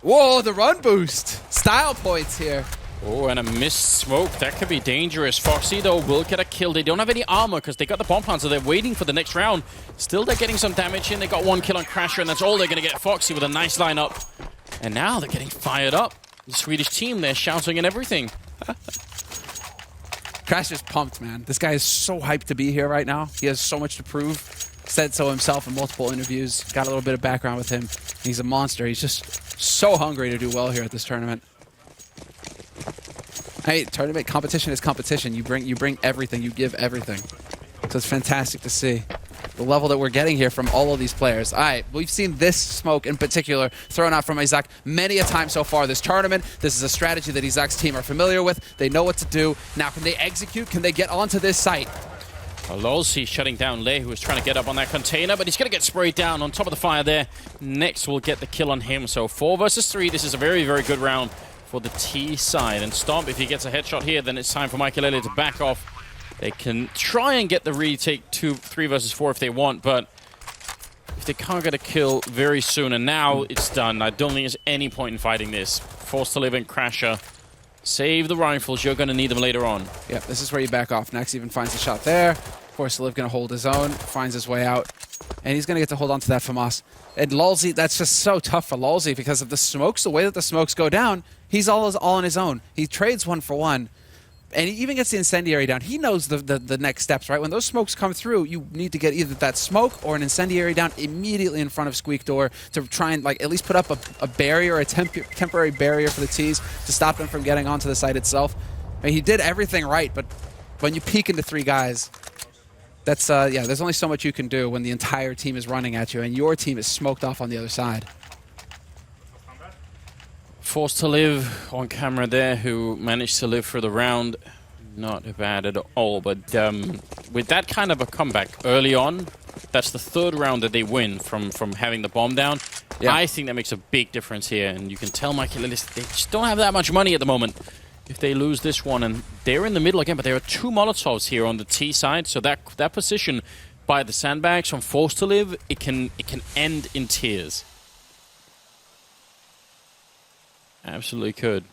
Whoa, the run boost! Style points here. Oh, and a missed smoke. That could be dangerous. Foxy, though, will get a kill. They don't have any armor because they got the bomb pound, so they're waiting for the next round. Still, they're getting some damage in. They got 1 kill on Crasher, and that's all they're going to get. Foxy with a nice lineup. And now they're getting fired up. The Swedish team, they're shouting and everything. Crasher's pumped, man. This guy is so hyped to be here right now. He has so much to prove. Said so himself in multiple interviews. Got a little bit of background with him. He's a monster. He's just so hungry to do well here at this tournament. Hey, tournament competition is competition. You bring everything. You give everything. So it's fantastic to see the level that we're getting here from all of these players. All right, we've seen this smoke in particular thrown out from Izak many a time so far this tournament. This is a strategy that Izak's team are familiar with. They know what to do. Now, can they execute? Can they get onto this site? Lolsey shutting down Lei, who was trying to get up on that container, but he's going to get sprayed down on top of the fire there. Next, we'll get the kill on him. So 4 versus 3. This is a very, very good round for the T side. And Stomp, if he gets a headshot here, then it's time for Maikelele to back off. They can try and get the retake 3 versus 4 if they want, but if they can't get a kill very soon, and now it's done. I don't think there's any point in fighting this. Forced to live in Crasher. Save the rifles. You're going to need them later on. Yeah, this is where you back off. Nex even finds a shot there. Forced to live going to hold his own, finds his way out, and he's going to get to hold on to that FAMAS. And Lolsey, that's just so tough for Lolsey because of the smokes, the way that the smokes go down, he's all on his own. He trades 1 for 1. And he even gets the incendiary down. He knows the next steps, right? When those smokes come through, you need to get either that smoke or an incendiary down immediately in front of Squeak Door to try and like at least put up a barrier, a temporary barrier for the T's to stop them from getting onto the site itself. I mean, he did everything right, but when you peek into 3 guys, that's yeah. There's only so much you can do when the entire team is running at you and your team is smoked off on the other side. Forced to live on camera there, who managed to live for the round. Not bad at all, but with that kind of a comeback early on, that's the 3rd round that they win from having the bomb down. Yeah. I think that makes a big difference here, and you can tell Maikelele, they just don't have that much money at the moment. If they lose this one, and they're in the middle again, but there are 2 Molotovs here on the T side, so that position by the sandbags from Forced to live, it can end in tears. Absolutely could.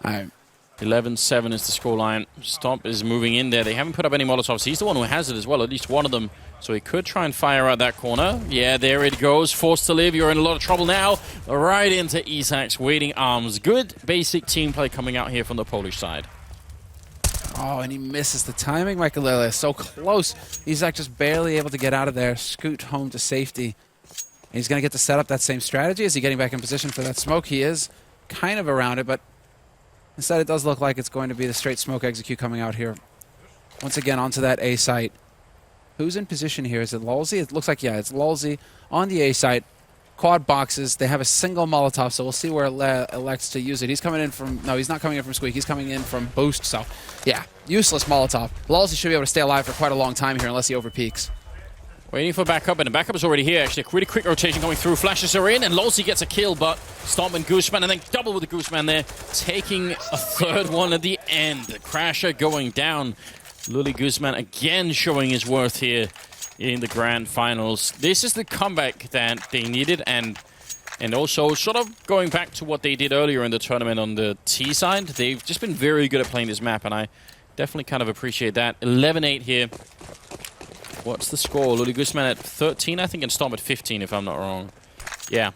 All right. 11-7 is the scoreline. Stomp is moving in there. They haven't put up any Molotovs. He's the one who has it as well, at least one of them. So he could try and fire out that corner. Yeah, there it goes. Forced to live. You're in a lot of trouble now. Right into Izak's waiting arms. Good basic team play coming out here from the Polish side. Oh, and he misses the timing. Maikelele so close. Izak just barely able to get out of there. Scoot home to safety. He's going to get to set up that same strategy. Is he getting back in position for that smoke? He is kind of around it, but instead it does look like it's going to be the straight smoke execute coming out here. Once again, onto that A site. Who's in position here? Is it Lolsey? It looks like, yeah, it's Lolsey on the A site. Quad boxes. They have a single Molotov, so we'll see where elects to use it. He's coming in from... No, he's not coming in from Squeak. He's coming in from Boost, so yeah, useless Molotov. Lolsey should be able to stay alive for quite a long time here unless he overpeaks. Waiting for backup, and the backup is already here. Actually, a really quick rotation coming through. Flashes are in, and Lolsey gets a kill, but Stomp and Gooseman, and then double with the Gooseman there, taking a 3rd one at the end. Crasher going down. Lully Gooseman again showing his worth here in the grand finals. This is the comeback that they needed, and also sort of going back to what they did earlier in the tournament on the T side. They've just been very good at playing this map, and I definitely kind of appreciate that. 11-8 here. What's the score? Lully Guzman at 13, I think, and Stomp at 15, if I'm not wrong. Yeah.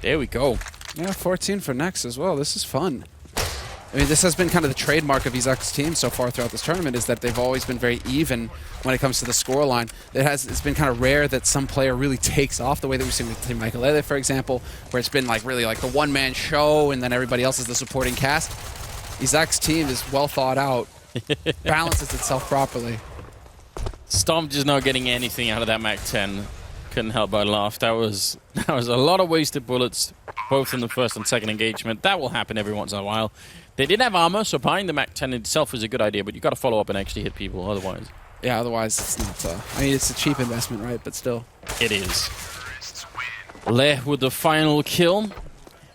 There we go. Yeah, 14 for Nex as well. This is fun. I mean, this has been kind of the trademark of Izak's team so far throughout this tournament, is that they've always been very even when it comes to the scoreline. It's been kind of rare that some player really takes off the way that we've seen with Team Maikelele, for example, where it's been like really like the one-man show and then everybody else is the supporting cast. Izak's team is well thought out, balances itself properly. Stomp just not getting anything out of that Mac 10. Couldn't help but laugh. That was a lot of wasted bullets, both in the first and second engagement. That will happen every once in a while. They did have armor, so buying the Mac 10 itself is a good idea, but you got to follow up and actually hit people otherwise. Yeah, otherwise it's not... I mean, it's a cheap investment, right? But still. It is. Le with the final kill.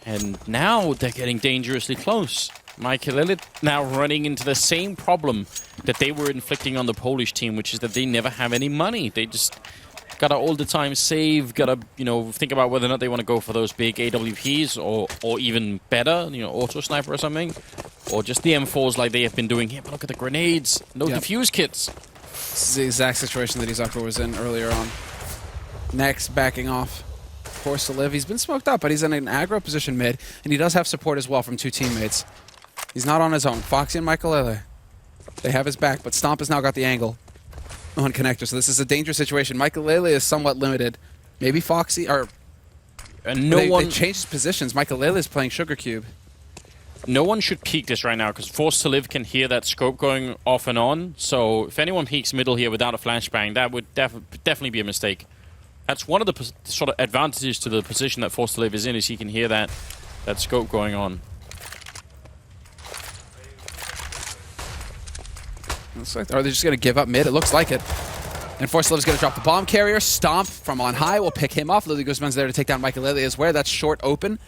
And now they're getting dangerously close. Maikelele now running into the same problem that they were inflicting on the Polish team, which is that they never have any money. They just gotta all the time save, gotta, think about whether or not they want to go for those big AWPs or even better, auto sniper or something. Or just the M4s like they have been doing here. But look at the grenades. No defuse kits. This is the exact situation that Izak was in earlier on. Next, backing off. Forced to live. He's been smoked up, but he's in an aggro position mid, and he does have support as well from 2 teammates. He's not on his own. Foxy and Maikelele, they have his back, but Stomp has now got the angle on connector, so this is a dangerous situation. Maikelele is somewhat limited. Maybe Foxy, or... And they changed his positions. Maikelele is playing Sugar Cube. No one should peek this right now, because Forced to Live can hear that scope going off and on, so if anyone peeks middle here without a flashbang, that would definitely be a mistake. That's one of the sort of advantages to the position that Forced to Live is in, is he can hear that scope going on. Looks like, are they just going to give up mid? It looks like it. And Forced to Live is going to drop the bomb carrier. Stomp from on high will pick him off. Lily Guzman's there to take down Maikelele as well. That's short open.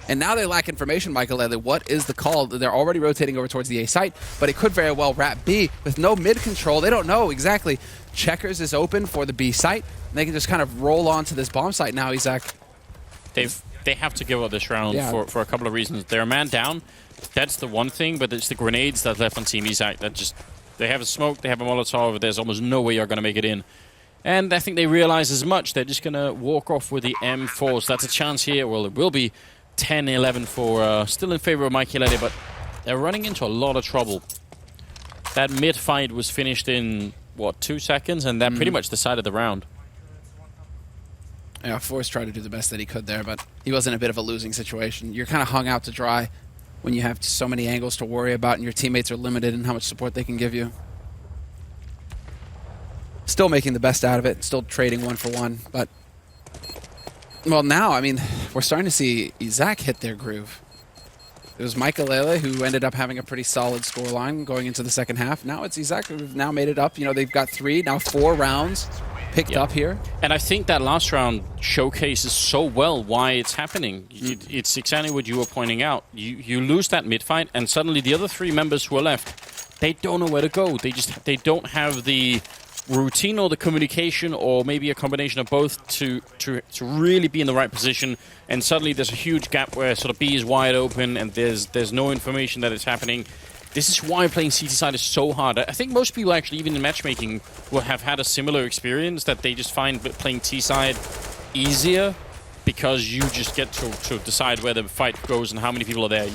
And now they lack information, Maikelele. What is the call? They're already rotating over towards the A site, but it could very well wrap B with no mid control. They don't know exactly. Checkers is open for the B site. And they can just kind of roll on to this bomb site now, Izak. They have to give up this round for a couple of reasons. They're a man down. That's the one thing, but it's the grenades that's left on Team Izak that just... They have a smoke, they have a Molotov, there's almost no way you're going to make it in. And I think they realize as much. They're just going to walk off with the M4. So that's a chance here. Well, it will be 10-11 for... still in favor of Maikelele, but they're running into a lot of trouble. That mid fight was finished in, what, 2 seconds? And that pretty much decided the round. Yeah, Force tried to do the best that he could there, but he was in a bit of a losing situation. You're kind of hung out to dry when you have so many angles to worry about and your teammates are limited in how much support they can give you. Still making the best out of it, still trading 1 for 1, but... Well, now, I mean, we're starting to see Izak hit their groove. It was Maikelele who ended up having a pretty solid scoreline going into the second half. Now it's Izak who've now made it up. They've got 3, now 4 rounds picked up here. And I think that last round showcases so well why it's happening. It's exactly what you were pointing out. You lose that mid fight, and suddenly the other 3 members who are left, they don't know where to go. They don't have the routine or the communication, or maybe a combination of both to really be in the right position. And suddenly there's a huge gap where sort of B is wide open, and there's no information that it's happening. This is why playing CT side is so hard. I think most people actually, even in matchmaking, will have had a similar experience, that they just find playing T side easier because you just get to decide where the fight goes and how many people are there,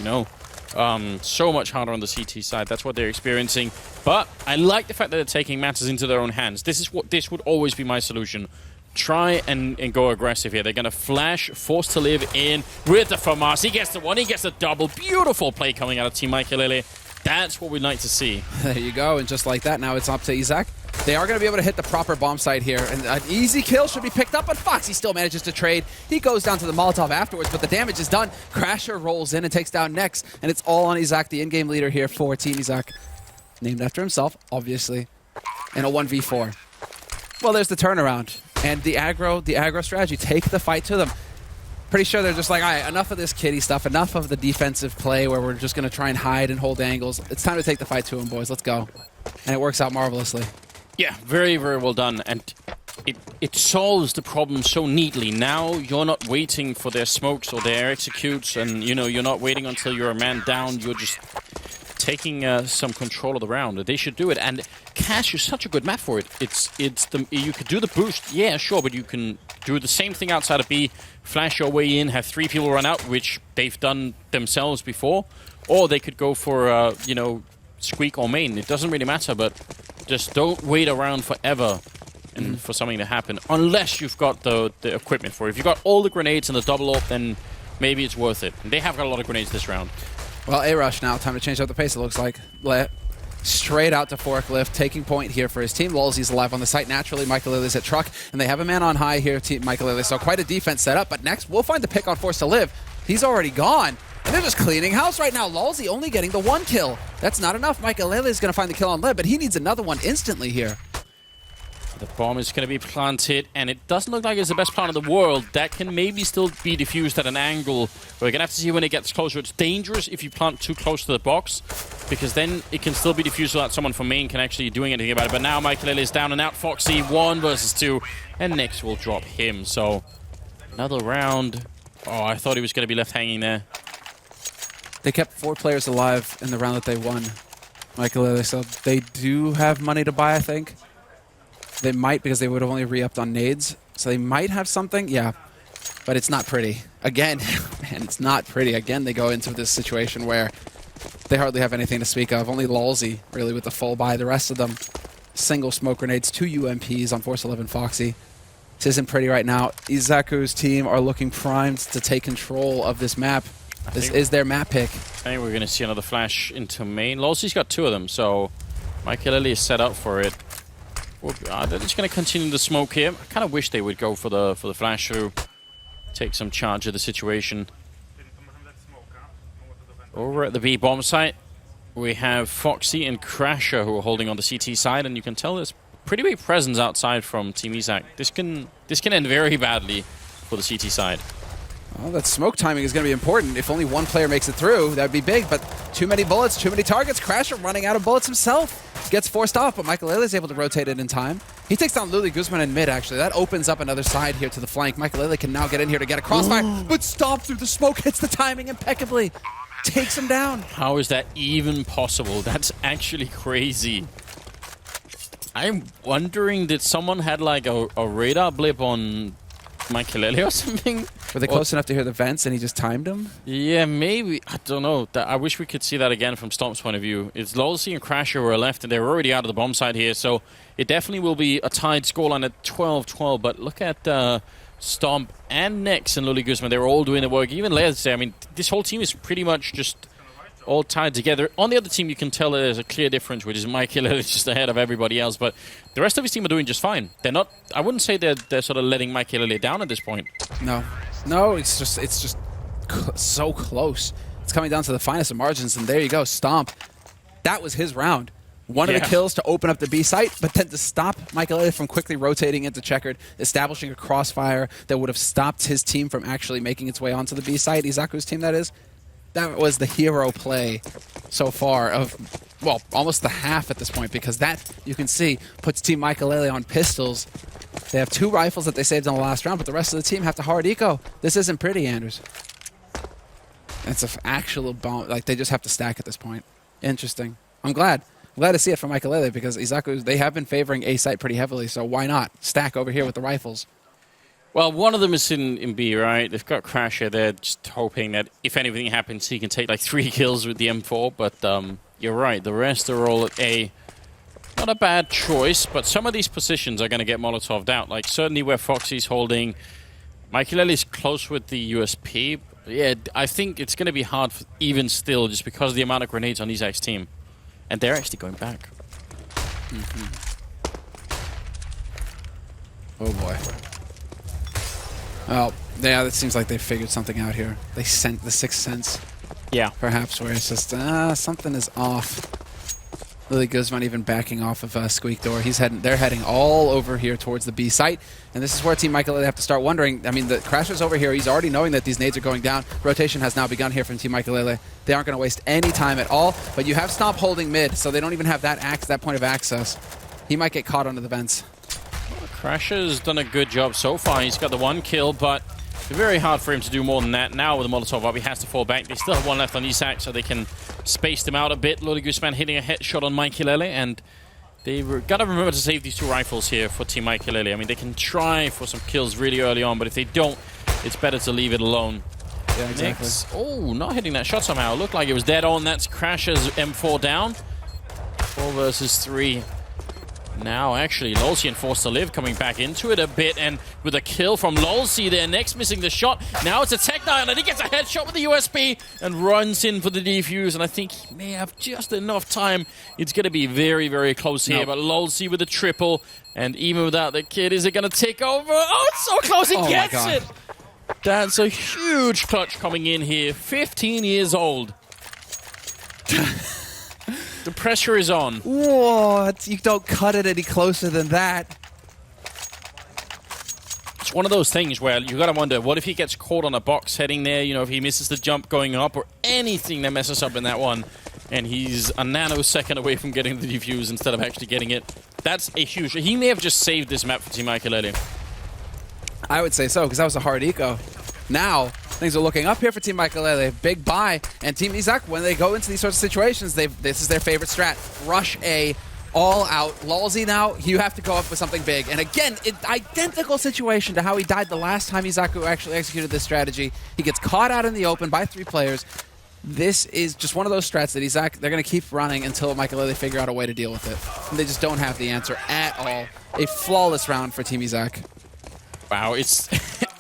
So much harder on the CT side. That's what they're experiencing. But I like the fact that they're taking matters into their own hands. This would always be my solution. Try and go aggressive here. They're going to flash, Forced to Live in with the FAMAS. He gets the 1, he gets the double. Beautiful play coming out of Team Maikelele. That's what we'd like to see. There you go, and just like that, now it's up to Izak. They are going to be able to hit the proper bomb site here, and an easy kill should be picked up, but Foxy still manages to trade. He goes down to the Molotov afterwards, but the damage is done. Crasher rolls in and takes down Nex, and it's all on Izak, the in-game leader here for Team Izak. Named after himself, obviously, in a 1v4. Well, there's the turnaround, and the aggro strategy. Take the fight to them. Pretty sure they're just like, all right, enough of this kiddie stuff, enough of the defensive play where we're just going to try and hide and hold angles. It's time to take the fight to them, boys. Let's go. And it works out marvelously. Yeah, very, very well done. And it solves the problem so neatly. Now you're not waiting for their smokes or their executes, and you're not waiting until you're a man down. You're just taking some control of the round. They should do it. And Cash is such a good map for it. You could do the boost, yeah, sure, but you can do the same thing outside of B, flash your way in, have 3 people run out, which they've done themselves before, or they could go for, squeak or main. It doesn't really matter, but just don't wait around forever and for something to happen, unless you've got the equipment for it. If you've got all the grenades and the double up, then maybe it's worth it. And they have got a lot of grenades this round. Well, A-Rush now. Time to change up the pace, it looks like. Straight out to Forklift, taking point here for his team. Lulzy's alive on the site. Naturally, Maikelele's at Truck, and they have a man on high here, Team Maikelele. So quite a defense set up, but next we'll find the pick on Forced to Live. He's already gone. And they're just cleaning house right now. Lolzy only getting the 1 kill. That's not enough. Maikelele is going to find the kill on Lib, but he needs another one instantly here. The bomb is going to be planted, and it doesn't look like it's the best plant in the world. That can maybe still be diffused at an angle. We're going to have to see when it gets closer. It's dangerous if you plant too close to the box, because then it can still be diffused without someone from main can actually doing anything about it. But now Maikelele is down and out. Foxy 1 versus 2, and Nyx will drop him. So another round. Oh, I thought he was going to be left hanging there. They kept 4 players alive in the round that they won, Maikelele, so they do have money to buy, I think. They might, because they would have only re-upped on nades, so they might have something, yeah. But it's not pretty. Again, man, it's not pretty. Again, they go into this situation where they hardly have anything to speak of. Only Lolzy, really, with the full buy. The rest of them, single smoke grenades, 2 UMPs on Force 11 Foxy. This isn't pretty right now. Izaku's team are looking primed to take control of this map. This is their map pick. I think we're going to see another flash into main. Lolzy's got 2 of them, so Maikelele is set up for it. They're just going to continue the smoke here. I kind of wish they would go for the flash through, take some charge of the situation. Over at the B bomb site, we have Foxy and Crasher who are holding on the CT side, and you can tell there's pretty big presence outside from Team Izak. This can end very badly for the CT side. Well, that smoke timing is going to be important. If only 1 player makes it through, that would be big, but too many bullets, too many targets. Crasher running out of bullets himself. Gets forced off, but Maikelele is able to rotate it in time. He takes down Luli Guzman in mid, actually. That opens up another side here to the flank. Maikelele can now get in here to get a crossfire, but stopped through the smoke, hits the timing impeccably. Takes him down. How is that even possible? That's actually crazy. I'm wondering, did someone had like a radar blip on Maikelele or something? Were they close enough to hear the vents and he just timed them? Yeah, maybe. I don't know. I wish we could see that again from Stomp's point of view. It's Lolzy and Crasher who are left, and they're already out of the bomb side here, so it definitely will be a tied scoreline at 12-12. But look at Stomp and Nyx and Luli Guzman. They're all doing the work. Even Lez there. I mean, this whole team is pretty much just all tied together. On the other team, you can tell there's a clear difference, which is Maikelele is just ahead of everybody else. But the rest of his team are doing just fine. They're not. I wouldn't say they're sort of letting Maikelele down at this point. No, it's just so close. It's coming down to the finest of margins, and there you go, Stomp. That was his round. One of the kills to open up the B site, but then to stop Maikelele from quickly rotating into checkered, establishing a crossfire that would have stopped his team from actually making its way onto the B site, Izaku's team that is. That was the hero play so far of, well, almost the half at this point, because that, you can see, puts Team Maikelele on pistols. They have 2 rifles that they saved in the last round, but the rest of the team have to hard eco. This isn't pretty, Anders. It's an actual bomb. Like, they just have to stack at this point. Interesting. I'm glad to see it from Maikelele, because Izaku, they have been favoring A site pretty heavily, so why not stack over here with the rifles? Well, one of them is in B, right? They've got Crasher. They're just hoping that if anything happens, he can take like 3 kills with the M4. But you're right. The rest are all at A. Not a bad choice, but some of these positions are going to get Molotov'd out. Like certainly where Foxy's holding. Maikelele is close with the USP. Yeah, I think it's going to be hard even still, just because of the amount of grenades on Izak's team. And they're actually going back. Oh boy. Well, yeah, it seems like they figured something out here. They sent the 6th sense. Yeah. Perhaps where it's just, something is off. Luli Guzman even backing off of Squeak Door. They're heading all over here towards the B site. And this is where Team Maikelele have to start wondering. I mean, the Crasher's over here. He's already knowing that these nades are going down. Rotation has now begun here from Team Maikelele. They aren't going to waste any time at all. But you have Stomp holding mid, so they don't even have that point of access. He might get caught under the vents. Crasher's done a good job so far. He's got the 1 kill, but it's very hard for him to do more than that. Now with the Molotov up, he has to fall back. They still have 1 left on Izak, so they can space them out a bit. Luli Guzman hitting a headshot on Maikelele, and they've got to remember to save these 2 rifles here for Team Maikelele. I mean, they can try for some kills really early on, but if they don't, it's better to leave it alone. Yeah, exactly. Nyx, oh, not hitting that shot somehow. Looked like it was dead on. That's Crasher's M4 down. 4 versus 3. Now, actually, Lolzy and Forced to Live coming back into it a bit, and with a kill from Lolzy there, Nyx missing the shot. Now it's a Tech 9, and he gets a headshot with the USB and runs in for the defuse, and I think he may have just enough time. It's going to be very, very close here, but Lolzy with a triple, and even without the kid, is it going to take over? Oh, it's so close, he gets it! That's a huge clutch coming in here. 15 years old. The pressure is on. What? You don't cut it any closer than that. It's one of those things where you gotta wonder, what if he gets caught on a box heading there, you know, if he misses the jump going up or anything that messes up in that one, and he's a nanosecond away from getting the defuse instead of actually getting it. That's a huge... He may have just saved this map for Team Maikelele. I would say so, because that was a hard eco. Now, things are looking up here for Team Maikelele. Big buy. And Team Izak, when they go into these sorts of situations, this is their favorite strat. Rush A, all out. Lolzy now, you have to go up with something big. And again, identical situation to how he died the last time Izaku actually executed this strategy. He gets caught out in the open by 3 players. This is just one of those strats that Izak, they're going to keep running until Maikelele figure out a way to deal with it. And they just don't have the answer at all. A flawless round for Team Izak. Wow, it's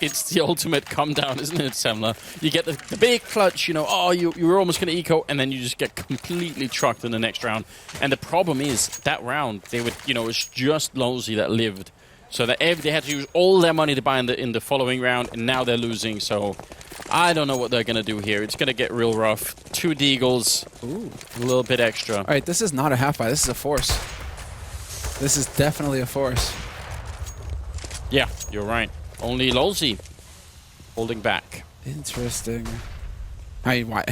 it's the ultimate come down, isn't it, Semler? You get the big clutch, you know, oh, you were almost going to eco, and then you just get completely trucked in the next round. And the problem is, that round, they would, you know, it's just Lolzy that lived. So that they had to use all their money to buy in the following round, and now they're losing. So I don't know what they're going to do here. It's going to get real rough. 2 deagles, a little bit extra. All right, this is not a half buy. This is a force. This is definitely a force. Yeah, you're right. Only Lolzy holding back. Interesting. I mean, why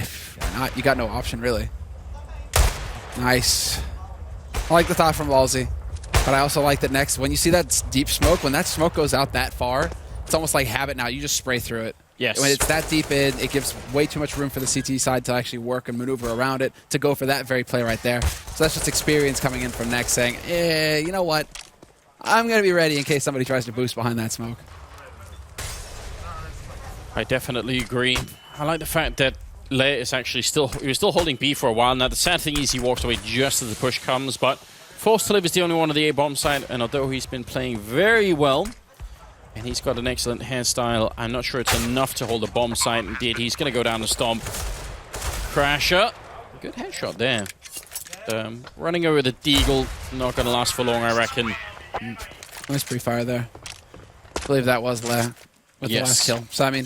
not? You got no option, really. Nice. I like the thought from Lolzy. But I also like that next, when you see that deep smoke, when that smoke goes out that far, it's almost like habit now. You just spray through it. Yes. When it's that deep in, it gives way too much room for the CT side to actually work and maneuver around it, to go for that very play right there. So that's just experience coming in from next saying, you know what? I'm going to be ready in case somebody tries to boost behind that smoke. I definitely agree. I like the fact that Le is actually he was still holding B for a while. Now, the sad thing is he walks away just as the push comes, but Forced to Live is the only one on the A-bomb side, and although he's been playing very well, and he's got an excellent hairstyle, I'm not sure it's enough to hold the bomb site. Indeed, he's going to go down the stomp. Crasher. Good headshot there. Running over the deagle, not going to last for long, I reckon. Nice pre-fire there. I believe that was Le with the last kill. So, I mean,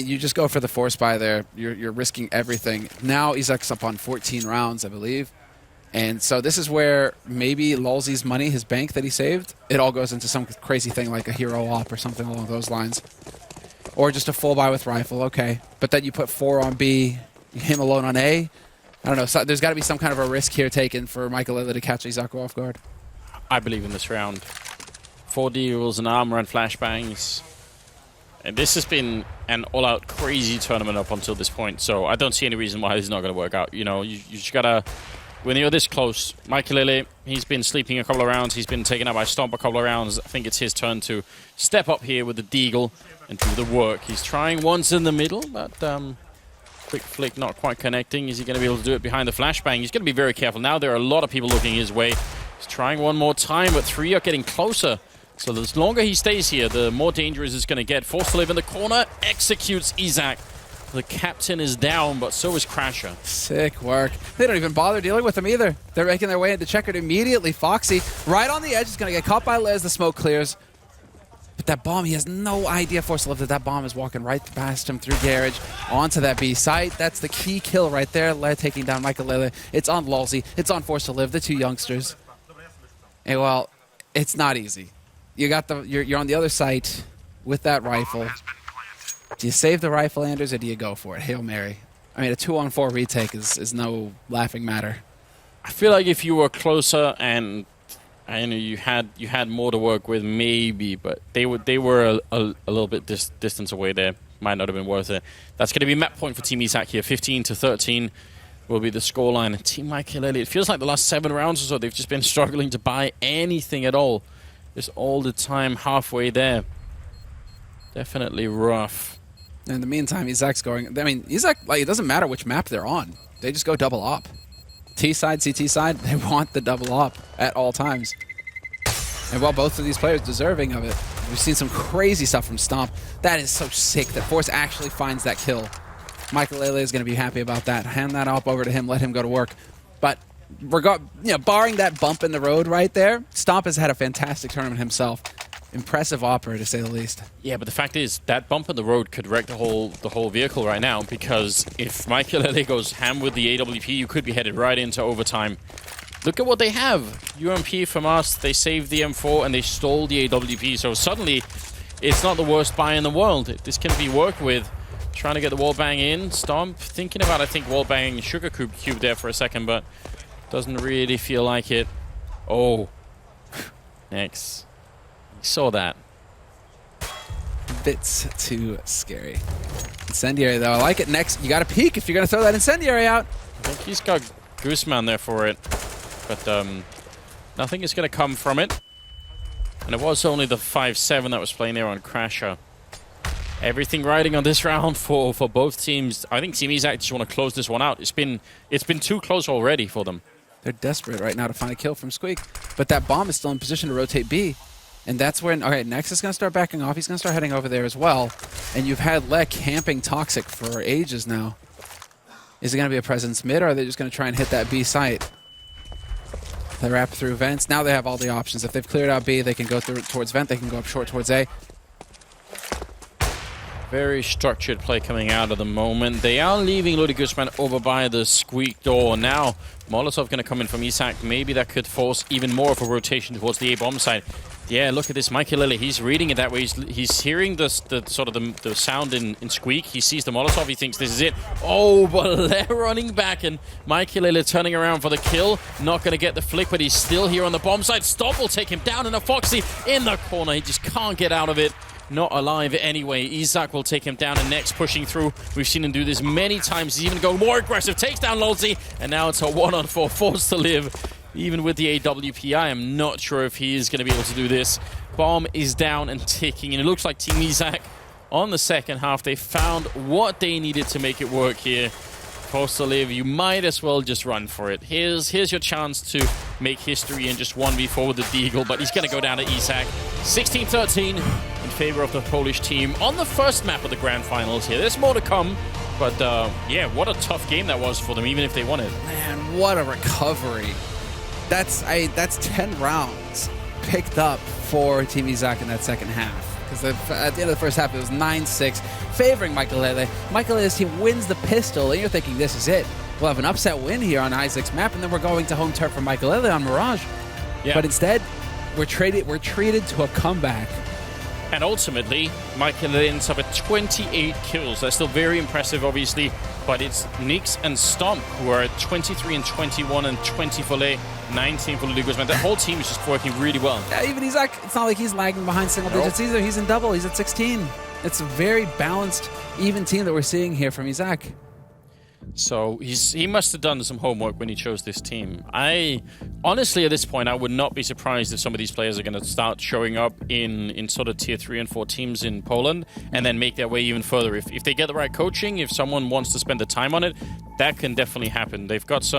you just go for the force buy there. You're risking everything. Now Izak's up on 14 rounds, I believe. And so this is where maybe Lolzy's money, his bank that he saved, it all goes into some crazy thing like a hero op or something along those lines. Or just a full buy with rifle, okay. But then you put 4 on B, him alone on A. I don't know. So there's got to be some kind of a risk here taken for Maikelele to catch Izaku off guard. I believe in this round. 4 deals and armor and flashbangs. And this has been an all-out crazy tournament up until this point, so I don't see any reason why this is not going to work out. You know, you just got to... When you're this close, Maikelele, he's been sleeping a couple of rounds. He's been taken out by Stomp a couple of rounds. I think it's his turn to step up here with the deagle and do the work. He's trying once in the middle, but quick flick not quite connecting. Is he going to be able to do it behind the flashbang? He's going to be very careful. Now there are a lot of people looking his way. He's trying one more time, but 3 are getting closer. So the longer he stays here, the more dangerous it's going to get. Forced to Live in the corner, executes Izak. The captain is down, but so is Crasher. Sick work. They don't even bother dealing with him either. They're making their way into checkered immediately. Foxy, right on the edge, is going to get caught by Le as the smoke clears. But that bomb, he has no idea, Forced to Live, that bomb is walking right past him through garage onto that B site. That's the key kill right there. Le taking down Maikelele. It's on Lolzy. It's on Forced to Live, the 2 youngsters. And well, it's not easy. You got you're on the other site with that rifle. Do you save the rifle, Anders, or do you go for it? Hail Mary. I mean, a 2-on-4 retake is no laughing matter. I feel like if you were closer and you had more to work with, maybe, but they were a little bit distance away there. Might not have been worth it. That's going to be map point for Team Izak here. 15-13 will be the scoreline. Team Maikelele, it feels like the last 7 rounds or so, they've just been struggling to buy anything at all. Just all the time halfway there. Definitely rough. In the meantime, Izak's going... I mean, Izak, like, it doesn't matter which map they're on. They just go double op. T side, CT side, they want the double op at all times. And while both of these players deserving of it, we've seen some crazy stuff from Stomp. That is so sick that Force actually finds that kill. Maikelele is going to be happy about that. Hand that op over to him, let him go to work. But... barring that bump in the road right there, Stomp has had a fantastic tournament himself. impressive opera, to say the least. Yeah, but the fact is, that bump in the road could wreck the whole vehicle right now, because if Maikelele goes ham with the AWP, you could be headed right into overtime. Look at what they have. UMP from us, they saved the M4, and they stole the AWP, so suddenly, it's not the worst buy in the world. This can be worked with. Trying to get the wall bang in. Stomp, thinking about, I think, wall bang Sugar Cube there for a second, but doesn't really feel like it. Oh. Next. Saw that. Bits too scary. Incendiary, though. I like it. Next, you got to peek if you're going to throw that incendiary out. I think he's got Gooseman there for it, but nothing is going to come from it. And it was only the 5-7 that was playing there on Crasher. Everything riding on this round for both teams. I think Team Izak just want to close this one out. It's been too close already for them. They're desperate right now to find a kill from Squeak, but that bomb is still in position to rotate B. And that's when, okay, Nex is going to start backing off. He's going to start heading over there as well. And you've had Le camping Toxic for ages now. Is it going to be a presence mid, or are they just going to try and hit that B site? They wrap through vents. Now they have all the options. If they've cleared out B, they can go through towards vent. They can go up short towards A. Very structured play coming out at the moment. They are leaving Lodi Guzman over by the Squeak door. Now, Molotov going to come in from Izak. Maybe that could force even more of a rotation towards the A-bomb side. Yeah, look at this. Maikelele, he's reading it that way. He's hearing the sound in Squeak. He sees the Molotov. He thinks this is it. Oh, but they're running back, and Maikelele turning around for the kill. Not going to get the flick, but he's still here on the bomb side. Stomp will take him down, and a Foxy in the corner. He just can't get out of it. Not alive anyway. Izak will take him down, and next pushing through. We've seen him do this many times. He's even going more aggressive. Takes down Lolzy, and now it's a 1-on-4, forced to live. Even with the AWP, I am not sure if he is going to be able to do this. Bomb is down and ticking, and it looks like Team Izak on the second half, they found what they needed to make it work here. Forced to live, you might as well just run for it. Here's your chance to make history and just 1v4 with the Deagle, but he's going to go down to Izak. 16-13 in favor of the Polish team on the first map of the Grand Finals here. There's more to come, but yeah, what a tough game that was for them, even if they won it. Man, what a recovery. That's 10 rounds picked up for Team Izak in that second half. Because at the end of the first half, it was 9-6, favoring Maikelele. Maikelele's team wins the pistol, and you're thinking, this is it. We'll have an upset win here on Izak's map, and then we're going to home turf for Maikelele on Mirage. Yeah. But instead, we're treated to a comeback. And ultimately, Maikelele ends up at 28 kills. That's still very impressive, obviously, but it's Nix and Stomp who are at 23 and 21 and 20 for Le, 19 for Ludwig Guzman. That whole team is just working really well. Yeah, even Izak, it's not like he's lagging behind single digits either. He's in double. He's at 16. It's a very balanced, even team that we're seeing here from Izak. So he must have done some homework when he chose this team. Honestly, at this point, I would not be surprised if some of these players are going to start showing up in sort of tier 3 and 4 teams in Poland and then make their way even further. If they get the right coaching, if someone wants to spend the time on it, that can definitely happen. They've got some